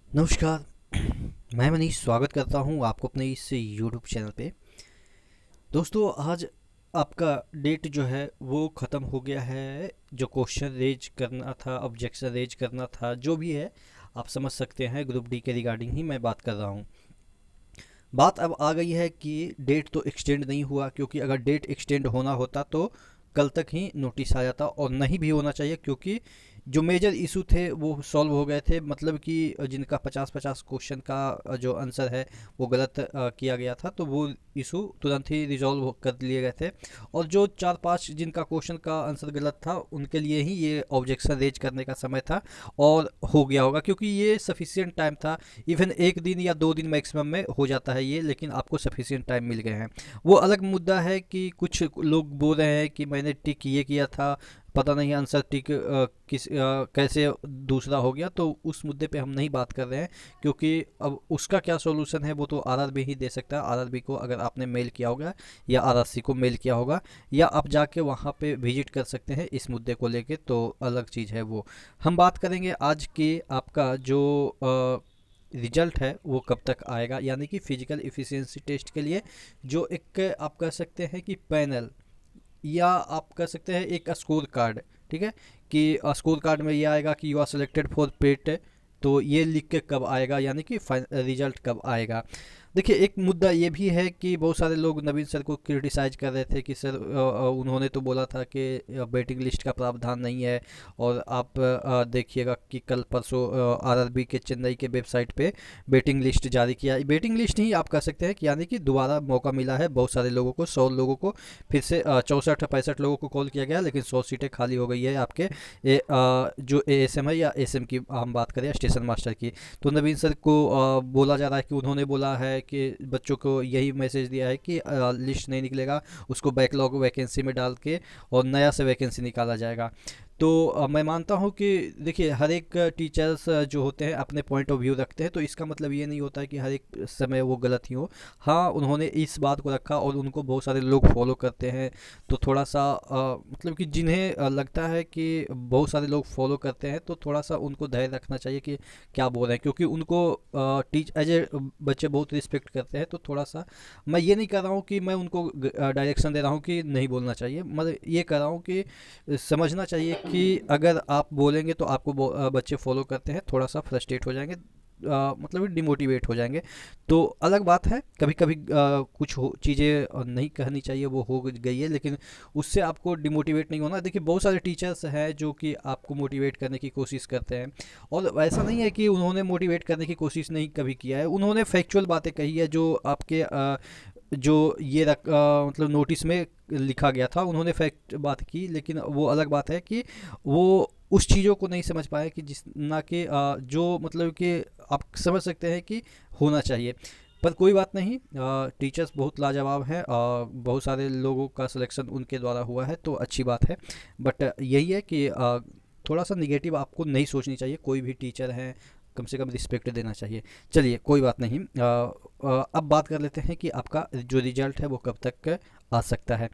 नमस्कार। मैं मनीष स्वागत करता हूं आपको अपने इस यूट्यूब चैनल पे। दोस्तों, आज आपका डेट जो है वो ख़त्म हो गया है। जो क्वेश्चन रेज करना था, ऑब्जेक्शन रेज करना था, जो भी है आप समझ सकते हैं, ग्रुप डी के रिगार्डिंग ही मैं बात कर रहा हूं। बात अब आ गई है कि डेट तो एक्सटेंड नहीं हुआ, क्योंकि अगर डेट एक्सटेंड होना होता तो कल तक ही नोटिस आ जाता, और नहीं भी होना चाहिए, क्योंकि जो मेजर इशू थे वो सॉल्व हो गए थे। मतलब कि जिनका 50-50 क्वेश्चन का जो आंसर है वो गलत किया गया था, तो वो इशू तुरंत ही रिजॉल्व कर लिए गए थे। और जो 4-5 जिनका क्वेश्चन का आंसर गलत था, उनके लिए ही ये ऑब्जेक्शन रेज करने का समय था, और हो गया होगा, क्योंकि ये सफिशियंट टाइम था। इवन एक दिन या 2 दिन मैक्सिमम में हो जाता है ये, लेकिन आपको सफिशियंट टाइम मिल गए हैं। वो अलग मुद्दा है कि कुछ लोग बोल रहे हैं कि मैंने टिक ये किया था, पता नहीं आंसर टिक कैसे दूसरा हो गया, तो उस मुद्दे पे हम नहीं बात कर रहे हैं। क्योंकि अब उसका क्या सॉल्यूशन है वो तो आरआरबी ही दे सकता है। आरआरबी को अगर आपने मेल किया होगा, या आरआरसी को मेल किया होगा, या आप जाके वहाँ पे विजिट कर सकते हैं इस मुद्दे को लेके, तो अलग चीज़ है वो। हम बात करेंगे आज के आपका जो रिजल्ट है वो कब तक आएगा, यानी कि फिजिकल इफ़िशियंसी टेस्ट के लिए जो एक आप कह सकते हैं कि पैनल, या आप कह सकते हैं एक स्कोर कार्ड। ठीक है, कि स्कोर कार्ड में ये आएगा कि यू आर सिलेक्टेड फॉर पेट, तो ये लिख के कब आएगा, यानी कि रिजल्ट कब आएगा। देखिए, एक मुद्दा ये भी है कि बहुत सारे लोग नवीन सर को क्रिटिसाइज कर रहे थे कि सर उन्होंने तो बोला था कि वेटिंग लिस्ट का प्रावधान नहीं है, और आप देखिएगा कि कल परसों आरआरबी के चेन्नई के वेबसाइट पे वेटिंग लिस्ट जारी किया। वेटिंग लिस्ट ही आप कह सकते हैं कि यानी कि दोबारा मौका मिला है बहुत सारे लोगों को, 100 लोगों को फिर से 64-65 लोगों को कॉल किया गया, लेकिन 100 सीटें खाली हो गई है आपके जो एएसएम है, या एएसएम की हम बात करें, स्टेशन मास्टर की। तो नवीन सर को बोला जा रहा है कि उन्होंने बोला है कि बच्चों को यही मैसेज दिया है कि लिस्ट नहीं निकलेगा, उसको बैकलॉग वैकेंसी में डाल के और नया से वैकेंसी निकाला जाएगा। तो मैं मानता हूँ कि देखिए, हर एक टीचर्स जो होते हैं अपने पॉइंट ऑफ व्यू रखते हैं, तो इसका मतलब ये नहीं होता है कि हर एक समय वो गलत ही हो। हाँ, उन्होंने इस बात को रखा और उनको बहुत सारे लोग फॉलो करते हैं, तो थोड़ा सा मतलब कि जिन्हें लगता है कि बहुत सारे लोग फॉलो करते हैं, तो थोड़ा सा उनको धैर्य रखना चाहिए कि क्या बोल रहे हैं, क्योंकि उनको टीच एज ए बच्चे बहुत रिस्पेक्ट करते हैं। तो थोड़ा सा मैं ये नहीं कर रहा हूँ कि मैं उनको डायरेक्शन दे रहा हूँ कि नहीं बोलना चाहिए, मैं ये कर रहा हूँ कि समझना चाहिए कि अगर आप बोलेंगे तो आपको बच्चे फॉलो करते हैं, थोड़ा सा फ्रस्ट्रेट हो जाएंगे, मतलब डिमोटिवेट हो जाएंगे। तो अलग बात है, कभी कभी कुछ चीज़ें नहीं कहनी चाहिए, वो हो गई है, लेकिन उससे आपको डिमोटिवेट नहीं होना। देखिए, बहुत सारे टीचर्स हैं जो कि आपको मोटिवेट करने की कोशिश करते हैं, और ऐसा नहीं है कि उन्होंने मोटिवेट करने की कोशिश नहीं कभी किया है। उन्होंने फैक्चुअल बातें कही है जो आपके जो ये मतलब नोटिस में लिखा गया था, उन्होंने फैक्ट बात की, लेकिन वो अलग बात है कि वो उस चीज़ों को नहीं समझ पाए कि जिस ना कि जो मतलब कि आप समझ सकते हैं कि होना चाहिए। पर कोई बात नहीं, टीचर्स बहुत लाजवाब हैं, बहुत सारे लोगों का सिलेक्शन उनके द्वारा हुआ है, तो अच्छी बात है। बट यही है कि थोड़ा सा निगेटिव आपको नहीं सोचनी चाहिए, कोई भी टीचर हैं, कम से कम रिस्पेक्ट देना चाहिए। चलिए, कोई बात नहीं। अब बात कर लेते हैं कि आपका जो रिजल्ट है वो कब तक आ सकता है।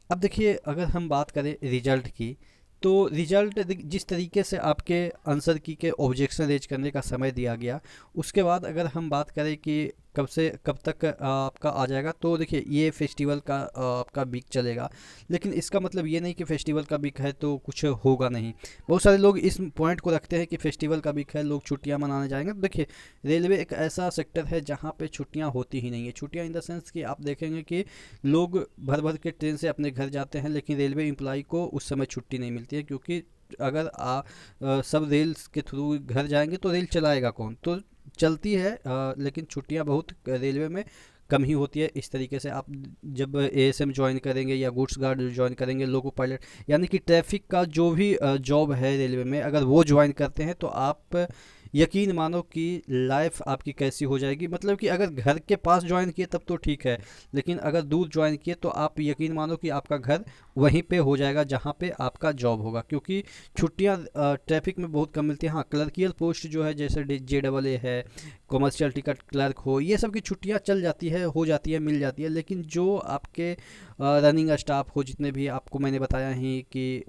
अब देखिए, अगर हम बात करें रिजल्ट की, तो रिजल्ट जिस तरीके से आपके आंसर की के ऑब्जेक्शन रेज करने का समय दिया गया, उसके बाद अगर हम बात करें कि कब से कब तक आपका आ जाएगा, तो देखिए, ये फेस्टिवल का आपका वीक चलेगा, लेकिन इसका मतलब ये नहीं कि फेस्टिवल का वीक है तो कुछ होगा नहीं। बहुत सारे लोग इस पॉइंट को रखते हैं कि फेस्टिवल का वीक है, लोग छुट्टियां मनाने जाएंगे। तो देखिए, रेलवे एक ऐसा सेक्टर है जहाँ पे छुट्टियां होती ही नहीं है। छुट्टियां इन द सेंस कि आप देखेंगे कि लोग भर भर के ट्रेन से अपने घर जाते हैं, लेकिन रेलवे एम्प्लॉय को उस समय छुट्टी नहीं मिलती है, क्योंकि अगर सब रेल के थ्रू घर जाएंगे तो रेल चलाएगा कौन, तो चलती है, लेकिन छुट्टियां बहुत रेलवे में कम ही होती है। इस तरीके से आप जब एएसएम ज्वाइन करेंगे या गुड्स गार्ड ज्वाइन करेंगे, लोको पायलट, यानी कि ट्रैफिक का जो भी जॉब है रेलवे में, अगर वो ज्वाइन करते हैं तो आप यकीन मानो कि लाइफ आपकी कैसी हो जाएगी। मतलब कि अगर घर के पास ज्वाइन किए तब तो ठीक है, लेकिन अगर दूर ज्वाइन किए तो आप यकीन मानो कि आपका घर वहीं पे हो जाएगा जहाँ पे आपका जॉब होगा, क्योंकि छुट्टियाँ ट्रैफिक में बहुत कम मिलती हैं। हाँ, क्लर्कियल पोस्ट जो है, जैसे JEE है, कॉमर्शियल टिकट क्लर्क हो, ये सब की छुट्टियाँ चल जाती है, हो जाती है, मिल जाती है। लेकिन जो आपके रनिंग स्टाफ हो, जितने भी आपको मैंने बताया ही कि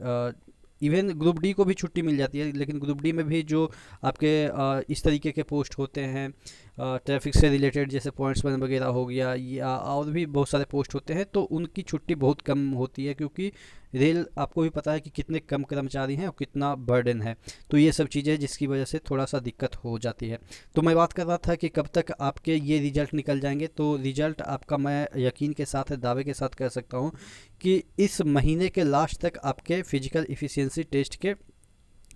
इवन ग्रुप डी को भी छुट्टी मिल जाती है, लेकिन ग्रुप डी में भी जो आपके इस तरीके के पोस्ट होते हैं ट्रैफिक से रिलेटेड, जैसे पॉइंट्समैन वगैरह हो गया, या और भी बहुत सारे पोस्ट होते हैं, तो उनकी छुट्टी बहुत कम होती है, क्योंकि रेल आपको भी पता है कि कितने कम कर्मचारी हैं और कितना बर्डन है। तो ये सब चीज़ें जिसकी वजह से थोड़ा सा दिक्कत हो जाती है। तो मैं बात कर रहा था कि कब तक आपके ये रिज़ल्ट निकल जाएंगे। तो रिज़ल्ट आपका मैं यकीन के साथ, दावे के साथ कह सकता हूँ कि इस महीने के लास्ट तक आपके फिजिकल इफ़िशियंसी टेस्ट के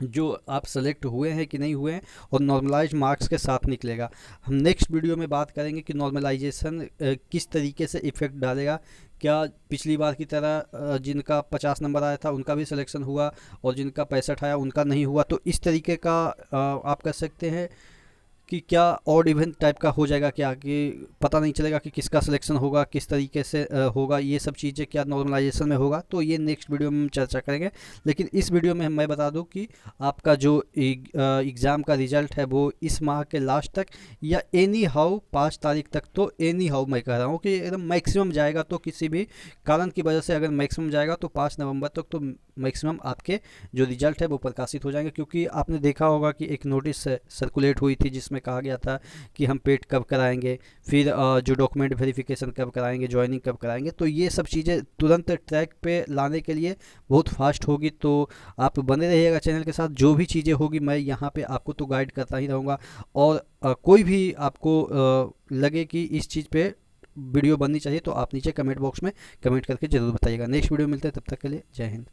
जो आप सेलेक्ट हुए हैं कि नहीं हुए हैं, और नॉर्मलाइज मार्क्स के साथ निकलेगा। हम नेक्स्ट वीडियो में बात करेंगे कि नॉर्मलाइजेशन किस तरीके से इफ़ेक्ट डालेगा। क्या पिछली बार की तरह जिनका 50 नंबर आया था उनका भी सिलेक्शन हुआ और जिनका 65 आया उनका नहीं हुआ। तो इस तरीके का आप कह सकते हैं कि क्या ऑड इवेंट टाइप का हो जाएगा क्या, कि पता नहीं चलेगा कि किसका सिलेक्शन होगा, किस तरीके से होगा, ये सब चीज़ें क्या नॉर्मलाइजेशन में होगा। तो ये नेक्स्ट वीडियो में हम चर्चा करेंगे। लेकिन इस वीडियो में मैं बता दूं कि आपका जो एग्ज़ाम का रिज़ल्ट है वो इस माह के लास्ट तक, या एनी हाउ 5 तारीख तक, तो एनी हाउ मैं कह रहा हूँ कि एकदम मैक्सिमम जाएगा। तो किसी भी कारण की वजह से अगर मैक्सिमम जाएगा तो 5 नवंबर तक तो मैक्सिमम आपके जो रिज़ल्ट है वो प्रकाशित हो जाएंगे। क्योंकि आपने देखा होगा कि एक नोटिस सर्कुलेट हुई थी जिसमें कहा गया था कि हम पेट कब कराएंगे, फिर जो डॉक्यूमेंट वेरिफिकेशन कब कराएंगे, ज्वाइनिंग कब कराएंगे। तो ये सब चीज़ें तुरंत ट्रैक पे लाने के लिए बहुत फास्ट होगी। तो आप बने रहिएगा चैनल के साथ, जो भी चीज़ें होगी मैं यहाँ पे आपको तो गाइड करता ही रहूँगा। और कोई भी आपको लगे कि इस चीज़ पे वीडियो बननी चाहिए तो आप नीचे कमेंट बॉक्स में कमेंट करके ज़रूर बताइएगा। नेक्स्ट वीडियो मिलते हैं, तब तक के लिए जय हिंद।